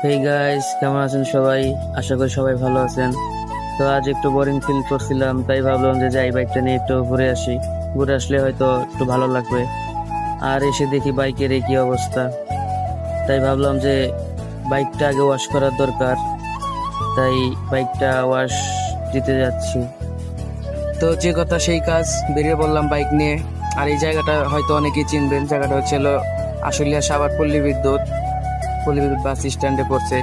Hey guys, কেমন আছেন সবাই? আশা করি সবাই ভালো আছেন। তো আজ একটু বোরিং ফিল করছিলাম, তাই ভাবলাম যে যাই বাইকটা নিয়ে একটু ঘুরে আসি। ঘুরে আসলে হয়তো একটু ভালো লাগবে। আর এসে দেখি বাইকের এই কি অবস্থা, তাই ভাবলাম যে বাইকটা আগে ওয়াশ করার দরকার। তাই বাইকটা ওয়াশ দিতে যাচ্ছি। তো যে কথা সেই কাজ, বেরিয়ে পড়লাম বাইক নিয়ে। আর এই জায়গাটা হয়তো অনেকেই চিনবেন, জায়গাটা হচ্ছিল আশুলিয়া সাভার পল্লী বিদ্যুৎ বাস স্ট্যান্ডে পড়ছে।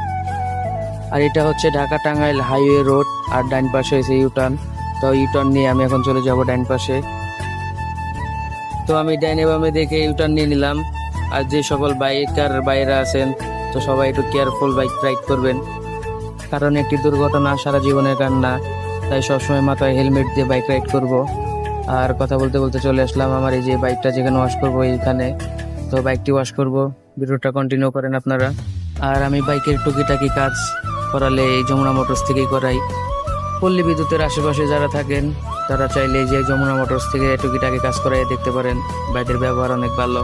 আর এটা হচ্ছে ঢাকা টাঙ্গাইল হাইওয়ে রোড, আর ডাইন পাশে হয়েছে ইউটার্ন। তো ইউটার্ন নিয়ে আমি এখন চলে যাব ডাইন পাশে। তো আমি ডাইনে বামে দেখে ইউটার্ন নিয়ে নিলাম। আর যে সকল বাইকার বাইরে আছেন, তো সবাই একটু কেয়ারফুল বাইক রাইড করবেন, কারণ একটি দুর্ঘটনা সারা জীবনের কান্না। তাই সবসময় মাথায় হেলমেট দিয়ে বাইক রাইড করব। আর কথা বলতে বলতে চলে আসলাম আমার এই যে বাইকটা যেখানে ওয়াশ করবো এইখানে। তো বাইকটি ওয়াশ করব, ভিডিওটা কন্টিনিউ করেন আপনারা। আর আমি বাইকের টুকিটাকি কাজ করালে এই যমুনা মোটরস থেকেই করাই। পল্লী বিদ্যুতের আশেপাশে যারা থাকেন তারা চাইলে এই যে যমুনা মোটরস থেকে টুকিটাকি কাজ করাই দেখতে পারেন। বাইকের ব্যবহার অনেক ভালো।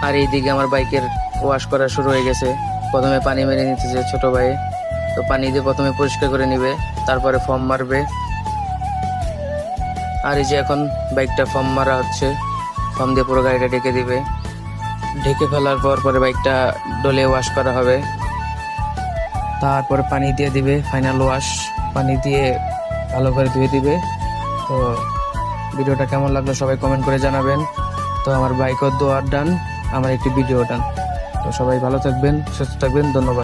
আর এইদিকে আমার বাইকের ওয়াশ করা শুরু হয়ে গেছে। প্রথমে পানি মেরে নিতেছে ছোট ভাই। তো পানি দিয়ে প্রথমে পরিষ্কার করে নিবে, তারপরে ফর্ম মারবে। আর এই যে এখন বাইকটা ফর্ম মারা হচ্ছে, ফর্ম দিয়ে পুরো গাড়িটা ঢেকে দিবে। ঢেকে ফেলার পর পরে বাইকটা ডলে ওয়াশ করা হবে। তারপরে পানি দিয়ে দিবে, ফাইনাল ওয়াশ পানি দিয়ে ভালো করে ধুয়ে দিবে। তো ভিডিওটা কেমন লাগলো সবাই কমেন্ট করে জানাবেন। তো আমার বাইকও দোয়ার ডান, আমার একটি ভিডিও ডান। তো সবাই ভালো থাকবেন, সুস্থ থাকবেন, ধন্যবাদ।